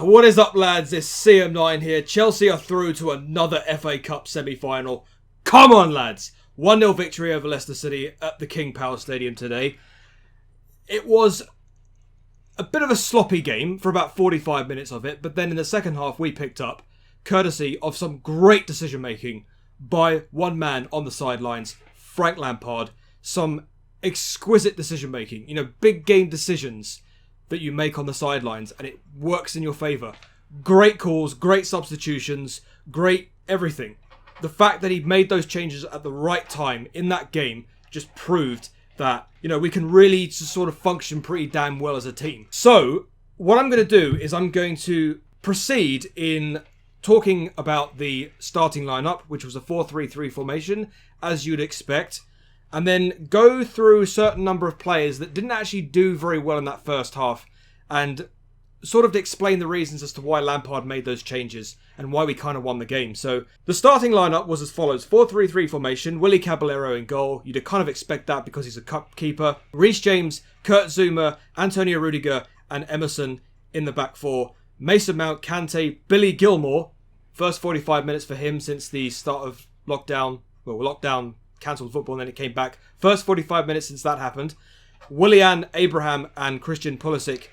What is up, lads? It's CM9 here. Chelsea are through to another FA Cup semi-final. Come on, lads! 1-0 victory over Leicester City at the King Power Stadium today. It was a bit of a sloppy game for about 45 minutes of it, but then in the second half we picked up, courtesy of some great decision-making by one man on the sidelines, Frank Lampard. Some exquisite decision-making, big game decisions that you make on the sidelines, and it works in your favour. Great calls, great substitutions, great everything. The fact that he made those changes at the right time in that game just proved that, we can really just sort of function pretty damn well as a team. So, what I'm going to do is I'm going to proceed in talking about the starting lineup, which was a 4-3-3 formation, as you'd expect, and then go through a certain number of players that didn't actually do very well in that first half, and sort of explain the reasons as to why Lampard made those changes and why we kind of won the game. So the starting lineup was as follows: 4-3-3 formation, Willy Caballero in goal. You'd kind of expect that because he's a cup keeper. Reece James, Kurt Zouma, Antonio Rudiger and Emerson in the back four. Mason Mount, Kante, Billy Gilmour. First 45 minutes for him since the start of lockdown. Well, lockdown cancelled football and then it came back. First 45 minutes since that happened. Willian, Abraham and Christian Pulisic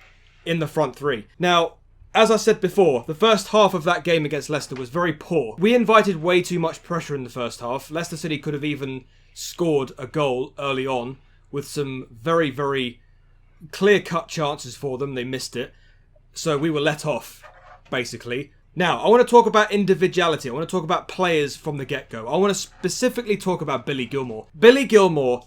in the front three. Now, as I said before, the first half of that game against Leicester was very poor. We invited way too much pressure in the first half. Leicester City could have even scored a goal early on with some very, very clear-cut chances for them. They missed it. So we were let off, basically. Now, I want to talk about individuality. I want to talk about players from the get-go. I want to specifically talk about Billy Gilmour. Billy Gilmour,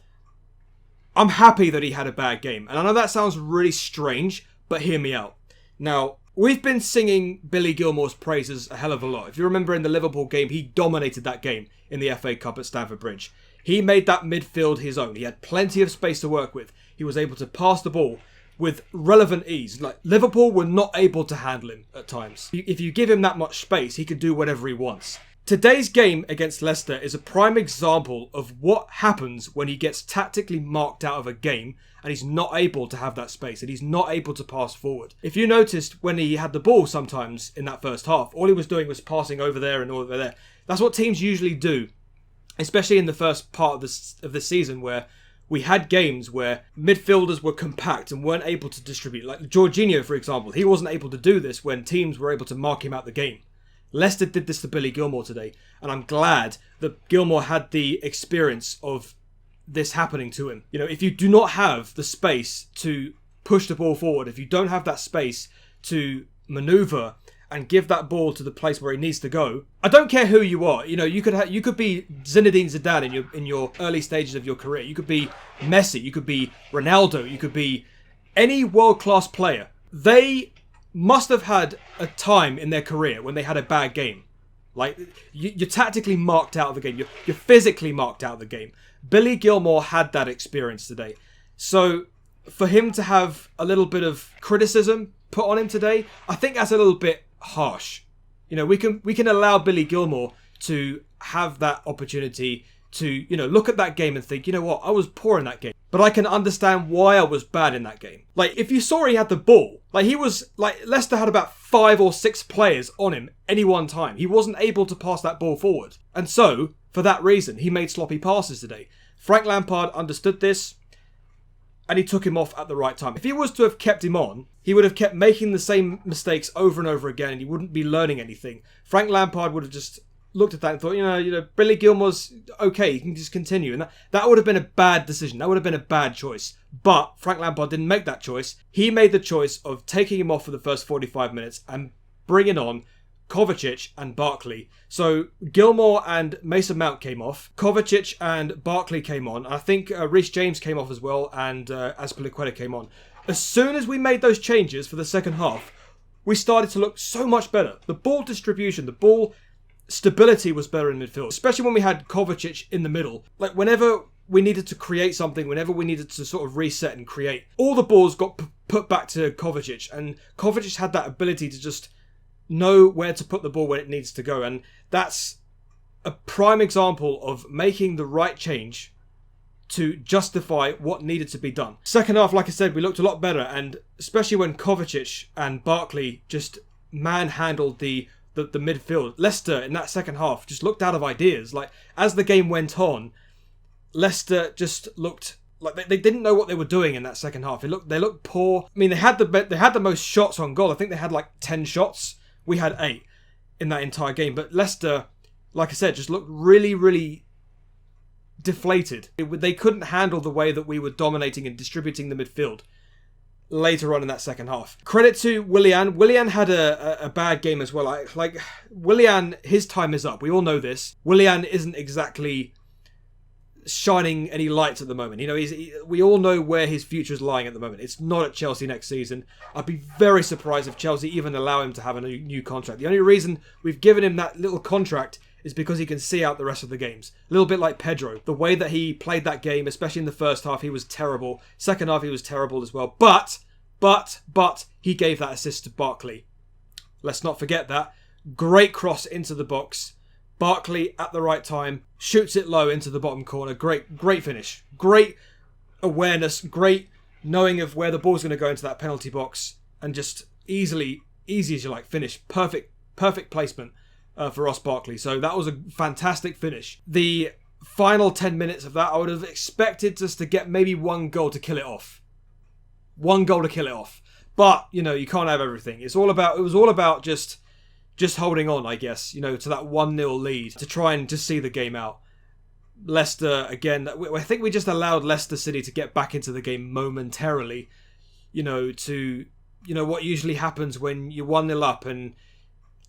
I'm happy that he had a bad game. And I know that sounds really strange, but hear me out. Now, we've been singing Billy Gilmour's praises a hell of a lot. If you remember in the Liverpool game, he dominated that game in the FA Cup at Stamford Bridge. He made that midfield his own. He had plenty of space to work with. He was able to pass the ball with relevant ease. Like, Liverpool were not able to handle him at times. If you give him that much space, he can do whatever he wants. Today's game against Leicester is a prime example of what happens when he gets tactically marked out of a game and he's not able to have that space and he's not able to pass forward. If you noticed when he had the ball sometimes in that first half, all he was doing was passing over there and over there. That's what teams usually do, especially in the first part of the season where we had games where midfielders were compact and weren't able to distribute. Like Jorginho, for example, he wasn't able to do this when teams were able to mark him out the game. Leicester did this to Billy Gilmour today, and I'm glad that Gilmour had the experience of this happening to him. If you do not have the space to push the ball forward, if you don't have that space to manoeuvre and give that ball to the place where he needs to go, I don't care who you are. You could be Zinedine Zidane in your early stages of your career. You could be Messi. You could be Ronaldo. You could be any world-class player. They must have had a time in their career when they had a bad game. Like, you're tactically marked out of the game. You're physically marked out of the game. Billy Gilmour had that experience today. So, for him to have a little bit of criticism put on him today, I think that's a little bit harsh. We can allow Billy Gilmour to have that opportunity to, look at that game and think, you know what, I was poor in that game. But I can understand why I was bad in that game. Like, if you saw he had the ball, Leicester had about 5 or 6 players on him any one time. He wasn't able to pass that ball forward. And so, for that reason, he made sloppy passes today. Frank Lampard understood this, and he took him off at the right time. If he was to have kept him on, he would have kept making the same mistakes over and over again, and he wouldn't be learning anything. Frank Lampard would have just looked at that and thought, Billy Gilmour's okay, he can just continue. And that would have been a bad decision. That would have been a bad choice. But Frank Lampard didn't make that choice. He made the choice of taking him off for the first 45 minutes and bringing on Kovacic and Barkley. So Gilmour and Mason Mount came off. Kovacic and Barkley came on. I think Reece James came off as well, and Azpilicueta came on. As soon as we made those changes for the second half, we started to look so much better. The ball distribution, the ball stability was better in midfield, especially when we had Kovacic in the middle. Like, whenever we needed to create something, whenever we needed to sort of reset and create, all the balls got put back to Kovacic, and Kovacic had that ability to just know where to put the ball when it needs to go, and that's a prime example of making the right change to justify what needed to be done. Second half, like I said, we looked a lot better, and especially when Kovacic and Barkley just manhandled the midfield. Leicester in that second half just looked out of ideas. Like, as the game went on, Leicester just looked like they didn't know what they were doing in that second half. They looked poor. I mean, they had the most shots on goal. I think they had like 10 shots. We had 8 in that entire game. But Leicester, like I said, just looked really, really deflated. They couldn't handle the way that we were dominating and distributing the midfield later on in that second half. Credit to Willian. Willian had a bad game as well. Like Willian, his time is up. We all know this. Willian isn't exactly shining any lights at the moment. You know, we all know where his future is lying at the moment. It's not at Chelsea next season. I'd be very surprised if Chelsea even allow him to have a new contract. The only reason we've given him that little contract is because he can see out the rest of the games. A little bit like Pedro. The way that he played that game, especially in the first half, he was terrible. Second half, he was terrible as well. But he gave that assist to Barkley. Let's not forget that. Great cross into the box. Barkley at the right time, shoots it low into the bottom corner. Great finish. Great awareness. Great knowing of where the ball's going to go into that penalty box. And just easy as you like, finish. Perfect placement for Ross Barkley. So that was a fantastic finish. The final 10 minutes of that, I would have expected us to get maybe one goal to kill it off. One goal to kill it off. But, you know, you can't have everything. It was all about just holding on, I guess, you know, to that 1-0 lead to try and just see the game out. Leicester, again, I think we just allowed Leicester City to get back into the game momentarily, you know, what usually happens when you're 1-0 up and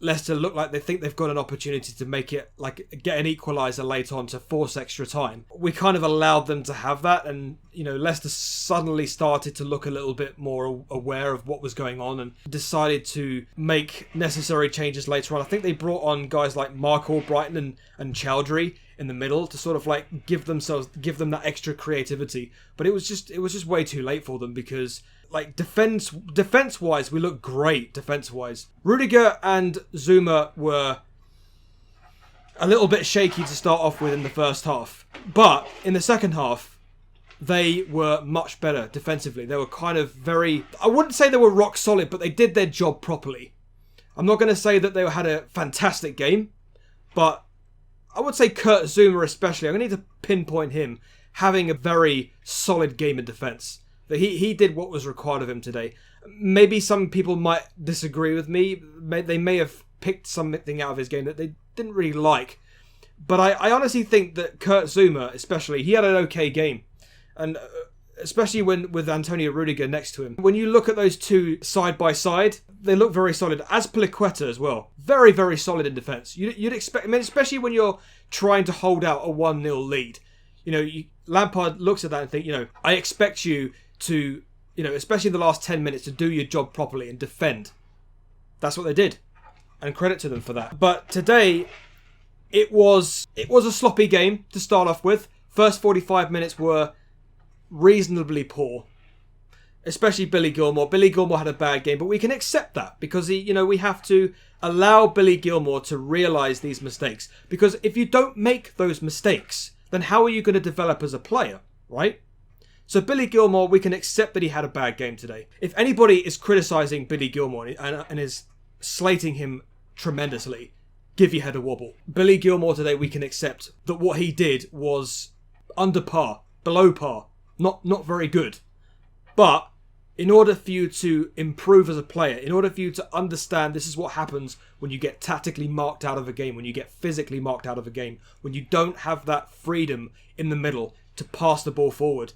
Leicester look like they think they've got an opportunity to make it, like, get an equaliser late on to force extra time. We kind of allowed them to have that, and, you know, Leicester suddenly started to look a little bit more aware of what was going on and decided to make necessary changes later on. I think they brought on guys like Mark Albrighton and Chowdhury in the middle to sort of like give them that extra creativity. But it was just way too late for them because, like, defense-wise, we look great defense-wise. Rudiger and Zuma were a little bit shaky to start off with in the first half. But in the second half, they were much better defensively. They were kind of I wouldn't say they were rock solid, but they did their job properly. I'm not going to say that they had a fantastic game, but I would say Kurt Zuma especially, I'm going to need to pinpoint him having a very solid game in defence. He did what was required of him today. Maybe some people might disagree with me. They may have picked something out of his game that they didn't really like. But I honestly think that Kurt Zuma, especially, he had an okay game. And especially with Antonio Rudiger next to him. When you look at those two side by side, they look very solid. As Piliqueta as well. Very, very solid in defence. You'd expect, I mean, especially when you're trying to hold out a 1-0 lead. You know, Lampard looks at that and think, you know, I expect you to, you know, especially in the last 10 minutes, to do your job properly and defend. That's what they did. And credit to them for that. But today, it was a sloppy game to start off with. First 45 minutes were reasonably poor. Especially Billy Gilmour. Billy Gilmour had a bad game, but we can accept that because we have to allow Billy Gilmour to realise these mistakes. Because if you don't make those mistakes, then how are you going to develop as a player, right? So Billy Gilmour, we can accept that he had a bad game today. If anybody is criticising Billy Gilmour and is slating him tremendously, give your head a wobble. Billy Gilmour today, we can accept that what he did was under par, below par, not very good. But in order for you to improve as a player, in order for you to understand this is what happens when you get tactically marked out of a game, when you get physically marked out of a game, when you don't have that freedom in the middle to pass the ball forward,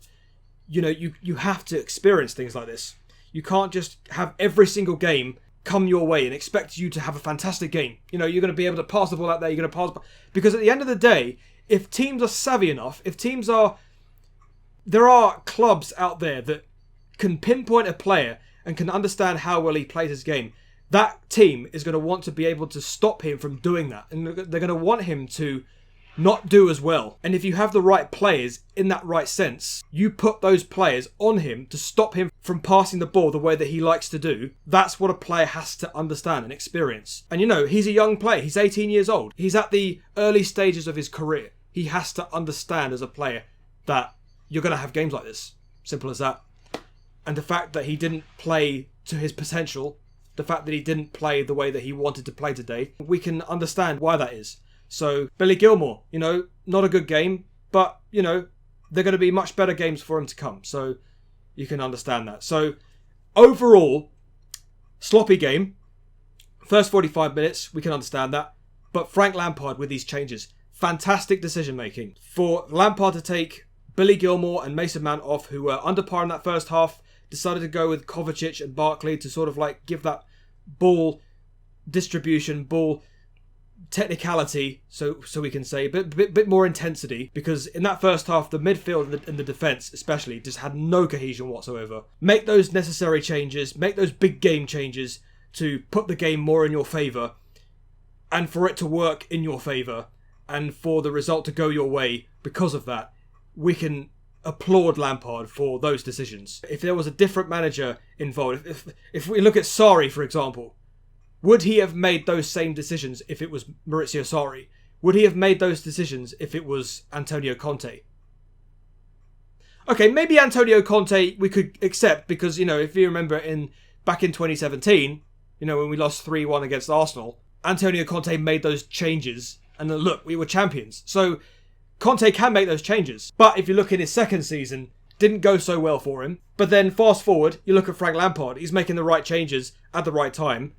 you know, you have to experience things like this. You can't just have every single game come your way and expect you to have a fantastic game. You know, you're going to be able to pass the ball out there, you're going to pass... Because at the end of the day, if teams are savvy enough, there are clubs out there that can pinpoint a player and can understand how well he plays his game. That team is going to want to be able to stop him from doing that. And they're going to want him to not do as well. And if you have the right players in that right sense, you put those players on him to stop him from passing the ball the way that he likes to do. That's what a player has to understand and experience. And you know, he's a young player. He's 18 years old. He's at the early stages of his career. He has to understand as a player that you're going to have games like this. Simple as that. And the fact that he didn't play to his potential the fact that he didn't play the way that he wanted to play today, we can understand why that is. So, Billy Gilmour, you know, not a good game, but, you know, they're going to be much better games for him to come. So, you can understand that. So, overall, sloppy game. First 45 minutes, we can understand that. But Frank Lampard with these changes, fantastic decision making. For Lampard to take Billy Gilmour and Mason Mount off, who were under par in that first half, decided to go with Kovacic and Barkley to sort of like give that ball distribution, ball technicality, so we can say, bit more intensity, because in that first half, the midfield and the defence especially just had no cohesion whatsoever. Make those necessary changes, make those big game changes to put the game more in your favour, and for it to work in your favour, and for the result to go your way because of that. We can applaud Lampard for those decisions. If there was a different manager involved, if we look at Sarri, for example, would he have made those same decisions if it was Maurizio Sarri? Would he have made those decisions if it was Antonio Conte? Okay, maybe Antonio Conte we could accept because, you know, if you remember back in 2017, you know, when we lost 3-1 against Arsenal, Antonio Conte made those changes and look, we were champions. So Conte can make those changes. But if you look in his second season, didn't go so well for him. But then fast forward, you look at Frank Lampard. He's making the right changes at the right time.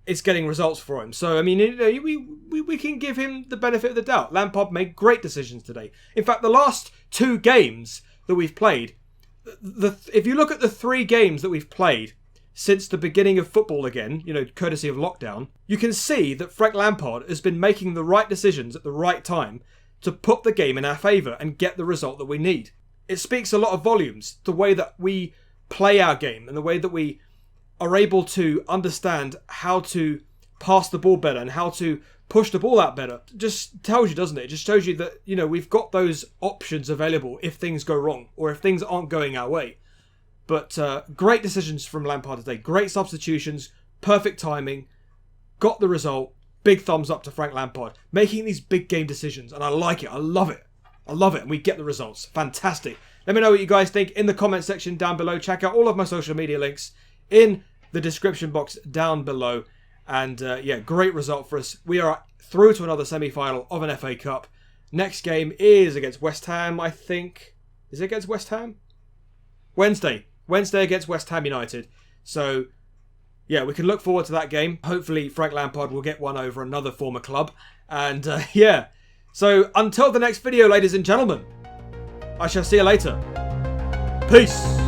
It's getting results for him. So, I mean, you know, we can give him the benefit of the doubt. Lampard made great decisions today. In fact, the last 2 games that we've played, if you look at the 3 games that we've played since the beginning of football again, you know, courtesy of lockdown, you can see that Frank Lampard has been making the right decisions at the right time to put the game in our favour and get the result that we need. It speaks a lot of volumes, the way that we play our game and the way that we are able to understand how to pass the ball better and how to push the ball out better. It just tells you, doesn't it? It just shows you that, you know, we've got those options available if things go wrong or if things aren't going our way. But great decisions from Lampard today. Great substitutions, perfect timing, got the result. Big thumbs up to Frank Lampard. Making these big game decisions. And I like it. I love it. I love it. And we get the results. Fantastic. Let me know what you guys think in the comment section down below. Check out all of my social media links in the description box down below. And yeah, great result for us. We are through to another semi-final of an FA Cup. Next game is against West Ham, I think. Is it against West Ham? Wednesday against West Ham United. So yeah, we can look forward to that game. Hopefully Frank Lampard will get one over another former club. And yeah, so until the next video, ladies and gentlemen, I shall see you later. Peace.